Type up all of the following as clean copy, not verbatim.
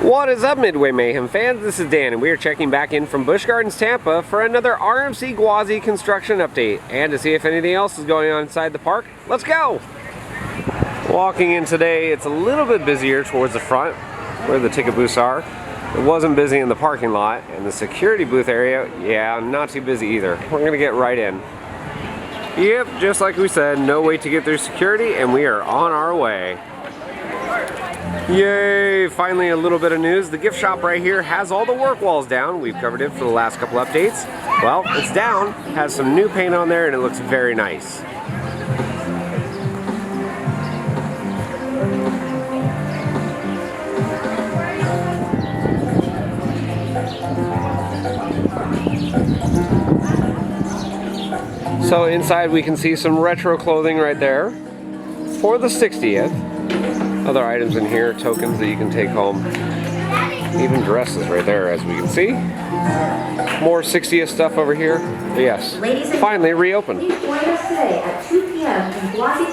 What is up, Midway Mayhem fans? This is Dan, and we are checking back in from Busch Gardens Tampa for another RMC Gwazi construction update, and to see if anything else is going on inside the park. Let's go! Walking in today, it's a little bit busier towards the front, where the ticket booths are. It wasn't busy in the parking lot, and the security booth area, yeah, not too busy either. We're gonna get right in. Yep, just like we said, no wait to get through security, and we are on our way. Yay! Finally a little bit of news. The gift shop right here has all the work walls down. We've covered it for the last couple updates. Well, it's down, has some new paint on there, and it looks very nice. So inside we can see some retro clothing right there for the 60th. Other items in here, tokens that you can take home. Even dresses right there, as we can see. More 60th stuff over here. Yes, finally reopened. Please join us today at 2 p.m. in Gwazi.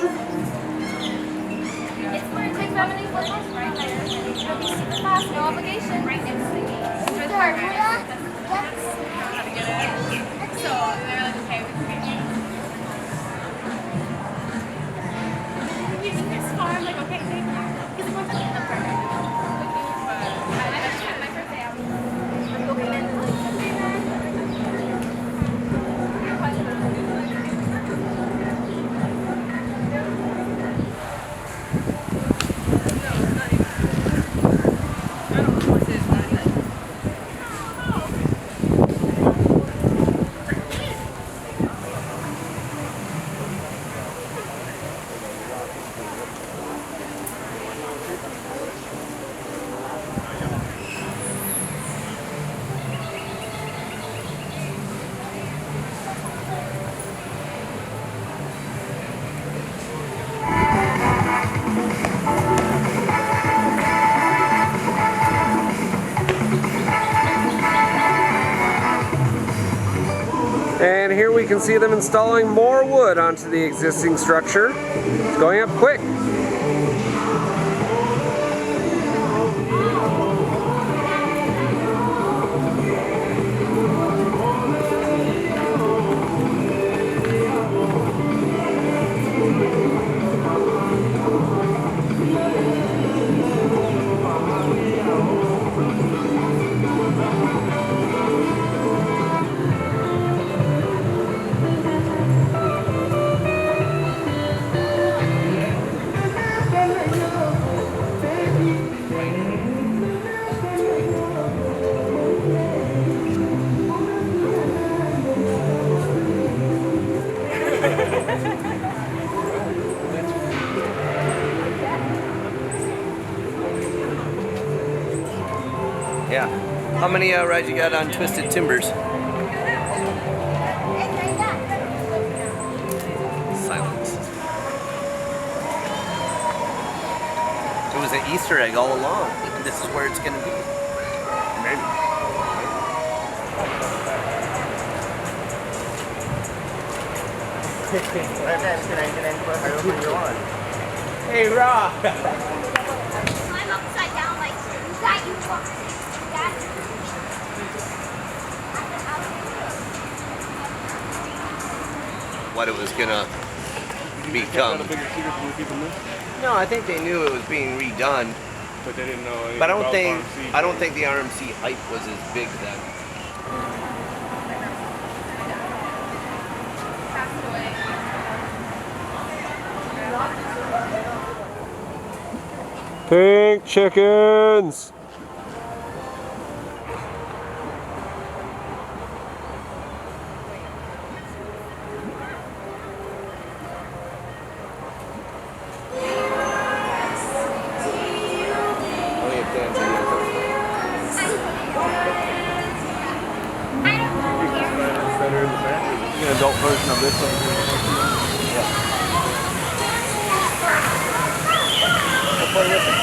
It's where it takes family photos, right? It'll be super fast, no obligation. Right next to the gate. For the harbor. How to get it. So they're like, okay, we can get you. Using this farm, like, okay, thank you. Because it wasn't the perfect. I just had my birthday out. And here we can see them installing more wood onto the existing structure. It's going up quick. Yeah. How many rides you got on Twisted Timbers? Silence. It was an Easter egg all along. This is where it's going to be. Maybe. Hey, Rob! I'm upside down like that. You walk. What it was gonna become. No, I think they knew it was being redone. But they didn't know. But I don't think the RMC hype was as big then. Pink chickens! An adult version of this one. We'll play with it.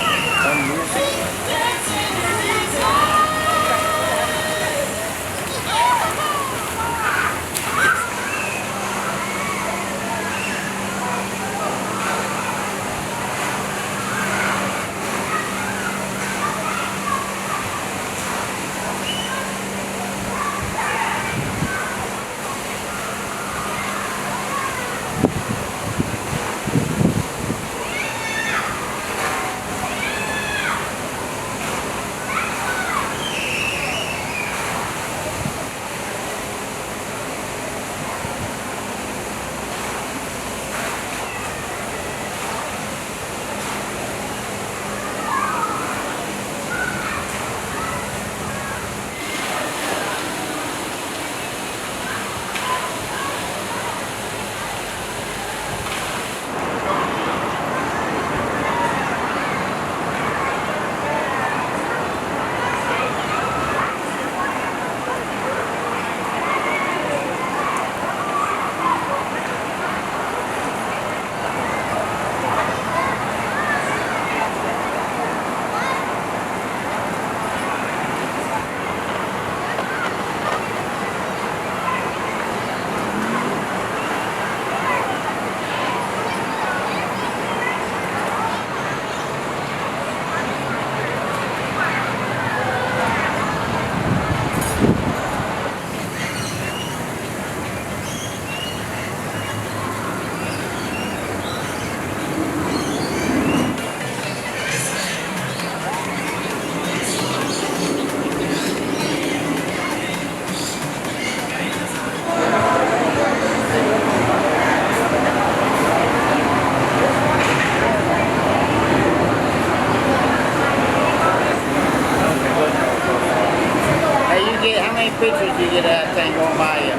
pictures you get that thing going by you.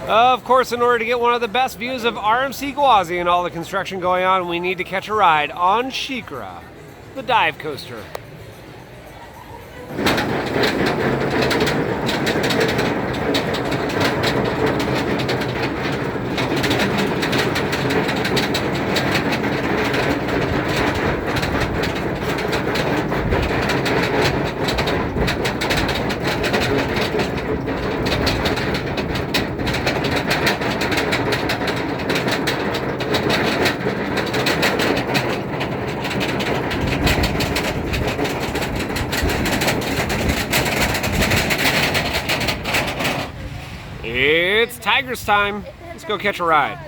Of course, in order to get one of the best views of RMC Gwazi and all the construction going on, we need to catch a ride on SheiKra, the dive coaster. It's Tigress time. Let's go catch a ride.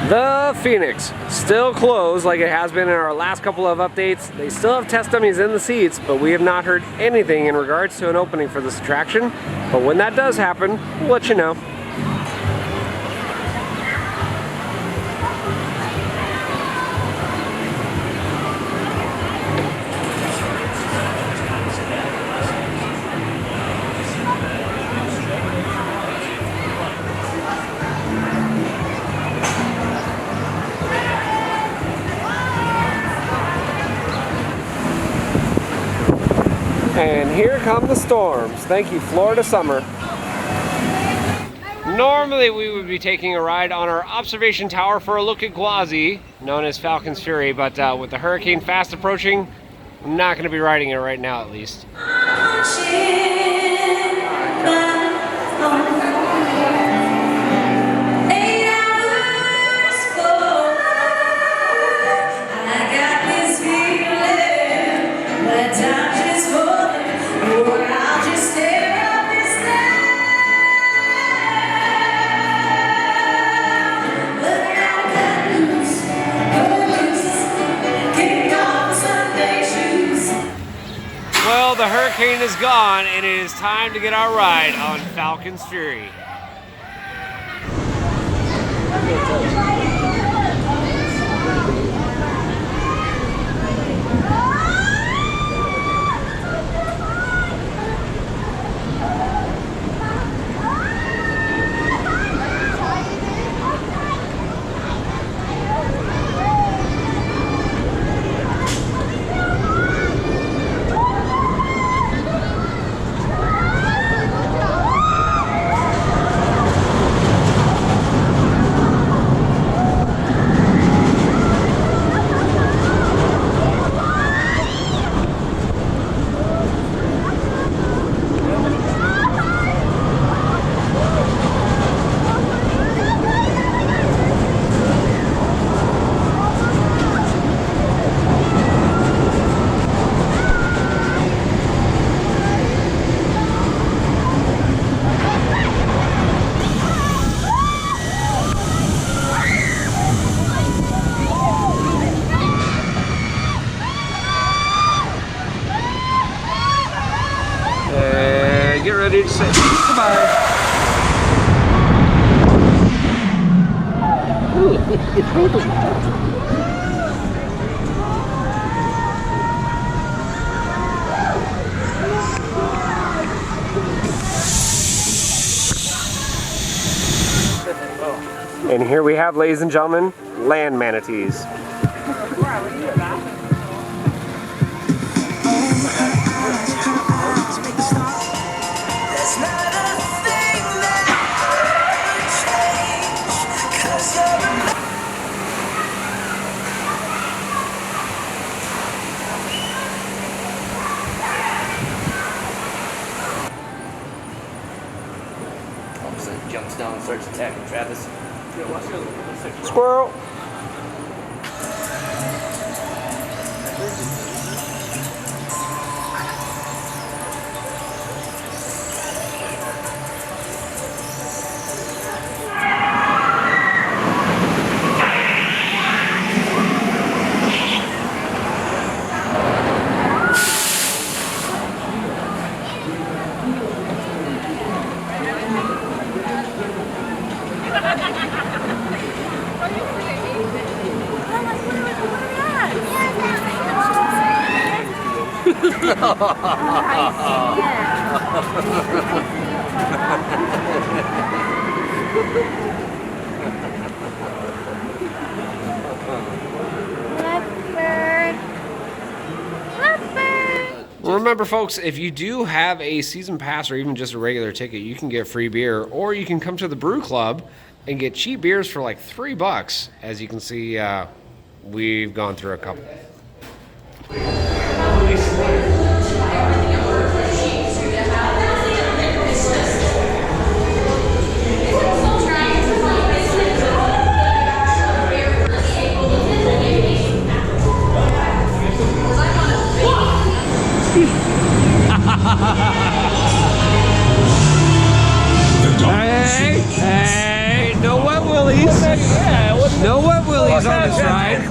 The Phoenix, still closed like it has been in our last couple of updates. They still have test dummies in the seats, but we have not heard anything in regards to an opening for this attraction. But when that does happen, we'll let you know. And here come the storms. Thank you, Florida summer. Normally we would be taking a ride on our observation tower for a look at Gwazi, known as Falcons Fury, but with the hurricane fast approaching, I'm not going to be riding it right now at least. I got this feeling that time hurricane is gone, and it is time to get our ride on Falcons Fury. Get ready to say goodbye. And here we have, ladies and gentlemen, land manatees. Jumps down and starts attacking Travis. Squirrel! Remember, folks, if you do have a season pass or even just a regular ticket, you can get free beer, or you can come to the Brew Club and get cheap beers for like $3. As you can see, we've gone through a couple. Hey, no wet willies. No wet willies on this ride.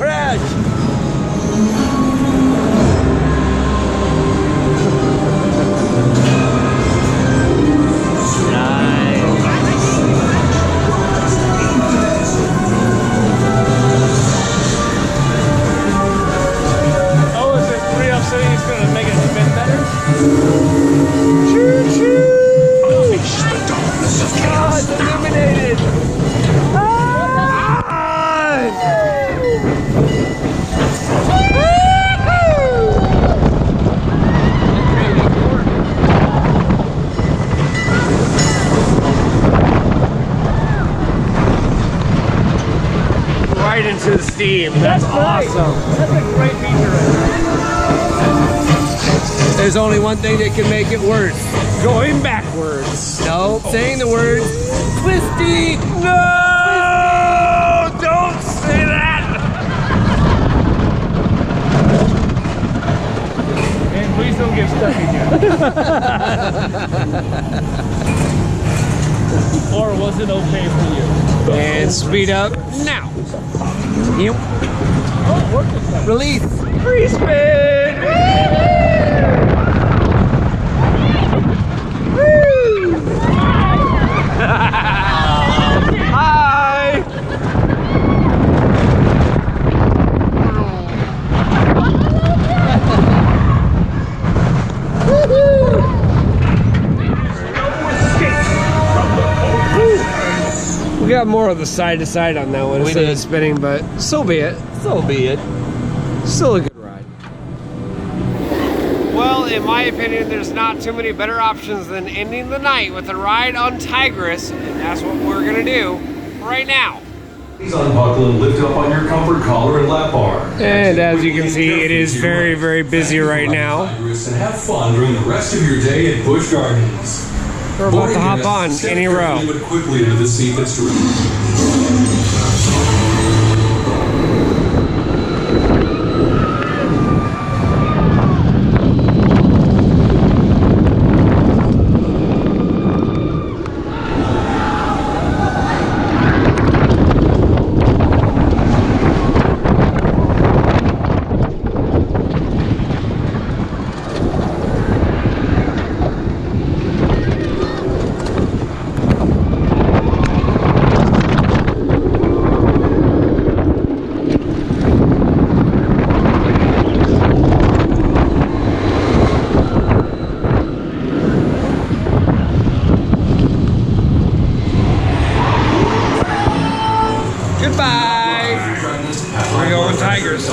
Oh, is it 3 up sitting? It's going to make it spin better? God, illuminated! Right into the steam. That's awesome. That's a great feature right there. There's only one thing that can make it worse. Going backwards. No, saying the word twisty. No! Don't say that! And please don't get stuck again. Or was it okay for you? And speed up now. Yep. Oh, it worked this time. Release. Free spin! got more of the side to side on that one instead of spinning, but so be it. So be it. Still a good ride. Well, in my opinion, there's not too many better options than ending the night with a ride on Tigress, and that's what we're gonna do right now. Please unbuckle and lift up on your comfort collar and lap bar. And as you can see, it is very, very busy right now. And have fun during the rest of your day at Busch Gardens. We're about to hop on any row. But quickly into the seat that's Goodbye. We're going Tigers.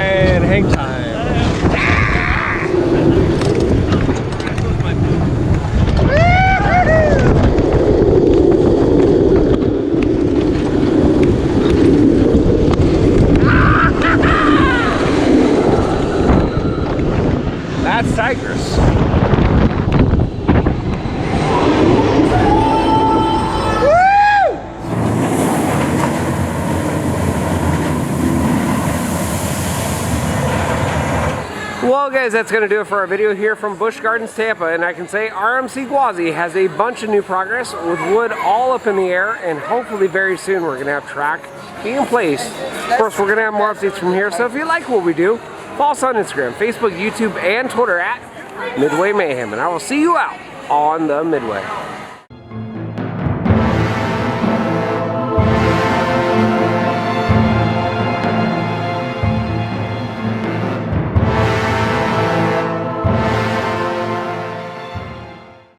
And hang time. That's Tigress. Well guys, that's going to do it for our video here from Busch Gardens Tampa, and I can say RMC Gwazi has a bunch of new progress with wood all up in the air, and hopefully very soon we're going to have track in place. Of course, we're going to have more updates from here, so if you like what we do, follow us on Instagram, Facebook, YouTube, and Twitter at Midway Mayhem, and I will see you out on the Midway.